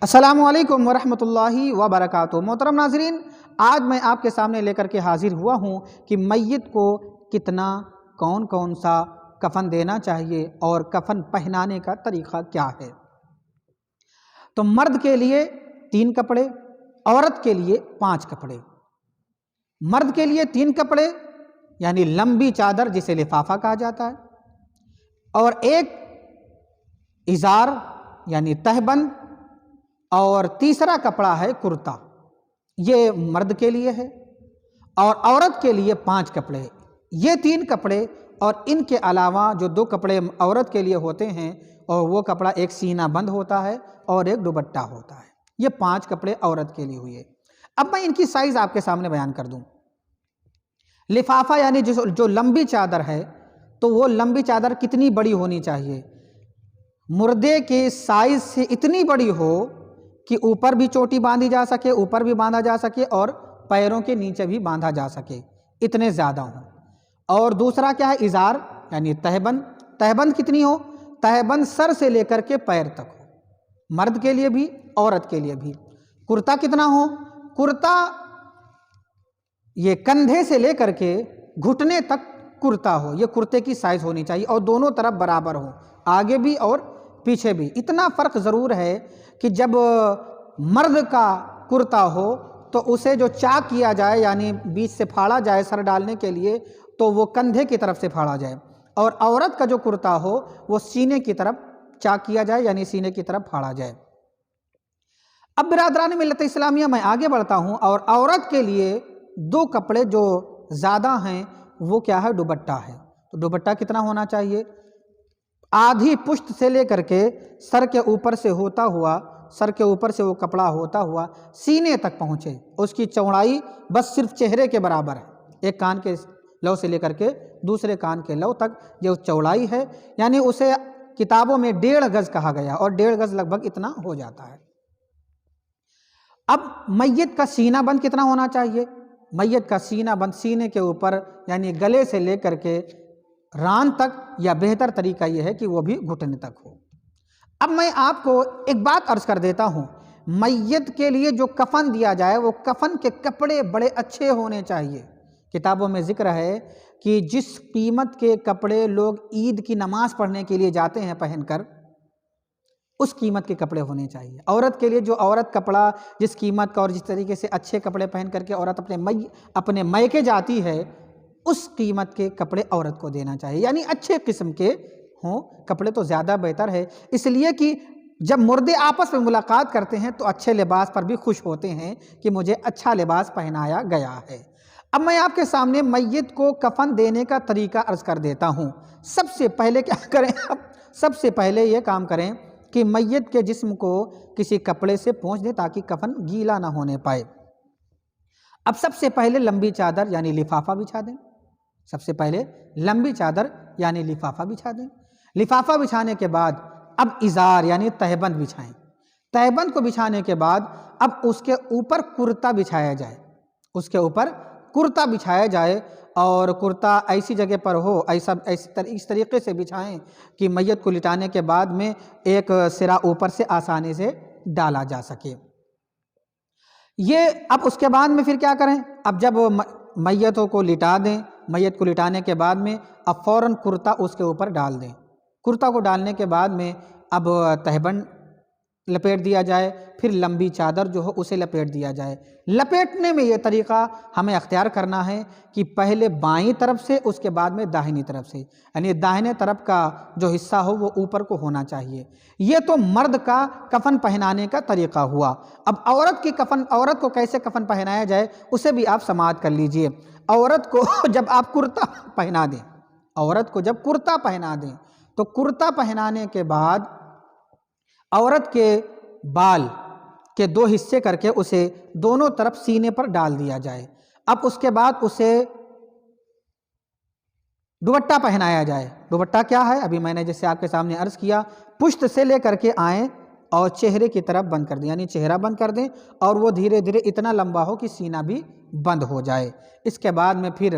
السلام علیکم ورحمۃ اللہ وبرکاتہ۔ محترم ناظرین، آج میں آپ کے سامنے لے کر کے حاضر ہوا ہوں کہ میت کو کتنا کون سا کفن دینا چاہیے اور کفن پہنانے کا طریقہ کیا ہے۔ تو مرد کے لیے 3 کپڑے، عورت کے لیے 5 کپڑے۔ مرد کے لیے 3 کپڑے یعنی لمبی چادر جسے لفافہ کہا جاتا ہے، اور ایک ازار یعنی تہبند، اور تیسرا کپڑا ہے کرتا، یہ مرد کے لیے ہے۔ اور عورت کے لیے 5 کپڑے، یہ 3 کپڑے اور ان کے علاوہ جو 2 کپڑے عورت کے لیے ہوتے ہیں، اور وہ کپڑا ایک سینہ بند ہوتا ہے اور ایک دوپٹہ ہوتا ہے۔ یہ 5 کپڑے عورت کے لیے ہوئے۔ اب میں ان کی سائز آپ کے سامنے بیان کر دوں۔ لفافہ یعنی جو لمبی چادر ہے، تو وہ لمبی چادر کتنی بڑی ہونی چاہیے؟ مردے کے سائز سے اتنی بڑی ہو کہ اوپر بھی چوٹی باندھی جا سکے، اوپر بھی باندھا جا سکے، اور پیروں کے نیچے بھی باندھا جا سکے، اتنے زیادہ ہوں۔ اور دوسرا کیا ہے؟ ازار یعنی تہبند۔ تہبند کتنی ہو؟ تہبند سر سے لے کر کے پیر تک ہو، مرد کے لیے بھی عورت کے لیے بھی۔ کرتا کتنا ہو؟ کرتا یہ کندھے سے لے کر کے گھٹنے تک کرتا ہو، یہ کرتے کی سائز ہونی چاہیے، اور دونوں طرف برابر ہو، آگے بھی اور پیچھے بھی۔ اتنا فرق ضرور ہے کہ جب مرد کا کرتا ہو تو اسے جو چاک کیا جائے یعنی بیچ سے پھاڑا جائے سر ڈالنے کے لیے، تو وہ کندھے کی طرف سے پھاڑا جائے، اور عورت کا جو کرتا ہو وہ سینے کی طرف چاک کیا جائے یعنی سینے کی طرف پھاڑا جائے۔ اب برادران ملت اسلامیہ، میں آگے بڑھتا ہوں، اور عورت کے لیے 2 کپڑے جو زیادہ ہیں وہ کیا ہے؟ دوپٹہ ہے۔ تو دوپٹہ کتنا ہونا چاہیے؟ آدھی پشت سے لے کر کے سر کے اوپر سے ہوتا ہوا، سر کے اوپر سے وہ کپڑا ہوتا ہوا سینے تک پہنچے۔ اس کی چوڑائی بس صرف چہرے کے برابر ہے، ایک کان کے لو سے لے کر کے دوسرے کان کے لو تک جو چوڑائی ہے، یعنی اسے کتابوں میں 1.5 گز کہا گیا، اور 1.5 گز لگ بھگ اتنا ہو جاتا ہے۔ اب میت کا سینہ بند کتنا ہونا چاہیے؟ میت کا سینہ بند سینے کے اوپر یعنی گلے سے لے کر کے ران تک، یا بہتر طریقہ یہ ہے کہ وہ بھی گھٹنے تک ہو۔ اب میں آپ کو ایک بات عرض کر دیتا ہوں، میت کے لیے جو کفن دیا جائے وہ کفن کے کپڑے بڑے اچھے ہونے چاہیے۔ کتابوں میں ذکر ہے کہ جس قیمت کے کپڑے لوگ عید کی نماز پڑھنے کے لیے جاتے ہیں پہن کر، اس قیمت کے کپڑے ہونے چاہیے۔ عورت کے لیے جو عورت کپڑا جس قیمت کا اور جس طریقے سے اچھے کپڑے پہن کر کے عورت اپنے میکے جاتی ہے، اس قیمت کے کپڑے عورت کو دینا چاہیے، یعنی اچھے قسم کے ہوں کپڑے تو زیادہ بہتر ہے، اس لیے کہ جب مردے آپس میں ملاقات کرتے ہیں تو اچھے لباس پر بھی خوش ہوتے ہیں کہ مجھے اچھا لباس پہنایا گیا ہے۔ اب میں آپ کے سامنے میت کو کفن دینے کا طریقہ عرض کر دیتا ہوں۔ سب سے پہلے کیا کریں؟ سب سے پہلے یہ کام کریں کہ میت کے جسم کو کسی کپڑے سے پوچھ دیں تاکہ کفن گیلا نہ ہونے پائے۔ اب سب سے پہلے لمبی چادر یعنی لفافہ بچھا دیں۔ سب سے پہلے لمبی چادر یعنی لفافہ بچھا دیں۔ لفافہ بچھانے کے بعد اب ازار یعنی تہبند بچھائیں۔ تہبند کو بچھانے کے بعد اب اس کے اوپر کرتا بچھایا جائے، اس کے اوپر کرتا بچھایا جائے، اور کرتا ایسی جگہ پر ہو، اس طریقے سے بچھائیں کہ میت کو لٹانے کے بعد میں ایک سرا اوپر سے آسانی سے ڈالا جا سکے۔ یہ اب اس کے بعد میں پھر کیا کریں؟ اب جب میتوں کو لٹا دیں، میت کو لٹانے کے بعد میں اب فوراً کرتا اس کے اوپر ڈال دیں۔ کرتا کو ڈالنے کے بعد میں اب تہبند لپیٹ دیا جائے، پھر لمبی چادر جو ہو اسے لپیٹ دیا جائے۔ لپیٹنے میں یہ طریقہ ہمیں اختیار کرنا ہے کہ پہلے بائیں طرف سے، اس کے بعد میں داہنی طرف سے، یعنی داہنے طرف کا جو حصہ ہو وہ اوپر کو ہونا چاہیے۔ یہ تو مرد کا کفن پہنانے کا طریقہ ہوا۔ اب عورت کو کیسے کفن پہنایا جائے اسے بھی آپ سماعت کر لیجئے۔ عورت کو جب آپ کرتا پہنا دیں، عورت کو جب کرتا پہنا دیں تو کرتا پہنانے کے بعد عورت کے بال کے 2 حصے کر کے اسے دونوں طرف سینے پر ڈال دیا جائے۔ اب اس کے بعد اسے دوپٹہ پہنایا جائے۔ دوپٹہ کیا ہے؟ ابھی میں نے جیسے آپ کے سامنے عرض کیا، پشت سے لے کر کے آئیں اور چہرے کی طرف بند کر دیں، یعنی چہرہ بند کر دیں، اور وہ دھیرے دھیرے اتنا لمبا ہو کہ سینہ بھی بند ہو جائے۔ اس کے بعد میں پھر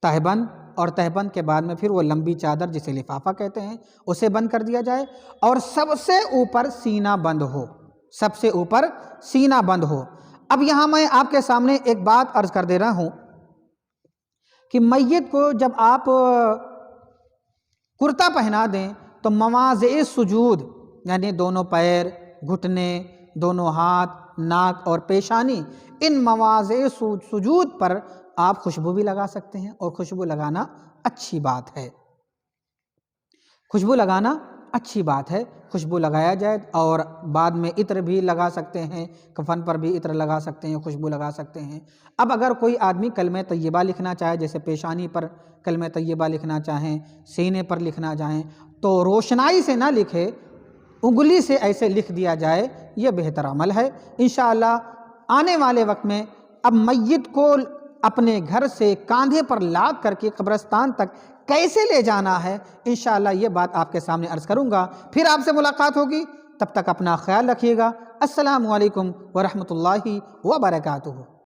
تہبند، اور تہبند کے بعد میں پھر وہ لمبی چادر جسے لفافہ کہتے ہیں اسے بند کر دیا جائے، اور سب سے اوپر سینہ بند ہو، سب سے اوپر سینہ بند ہو۔ اب یہاں میں آپ کے سامنے ایک بات عرض کر دے رہا ہوں کہ میت کو جب آپ کرتا پہنا دیں تو مواضع سجود یعنی دونوں پیر، گھٹنے، دونوں ہاتھ، ناک اور پیشانی، ان مواضع سجود پر آپ خوشبو بھی لگا سکتے ہیں، اور خوشبو لگانا اچھی بات ہے، خوشبو لگانا اچھی بات ہے، خوشبو لگایا جائے۔ اور بعد میں عطر بھی لگا سکتے ہیں، کفن پر بھی عطر لگا سکتے ہیں، خوشبو لگا سکتے ہیں۔ اب اگر کوئی آدمی کلمہ طیبہ لکھنا چاہے، جیسے پیشانی پر کلمہ طیبہ لکھنا چاہیں، سینے پر لکھنا چاہیں، تو روشنائی سے نہ لکھے، انگلی سے ایسے لکھ دیا جائے، یہ بہتر عمل ہے۔ انشاءاللہ آنے والے وقت میں اب میت کو اپنے گھر سے کاندھے پر لاد کر کے قبرستان تک کیسے لے جانا ہے، انشاءاللہ یہ بات آپ کے سامنے عرض کروں گا۔ پھر آپ سے ملاقات ہوگی، تب تک اپنا خیال رکھیے گا۔ السلام علیکم ورحمۃ اللہ وبرکاتہ۔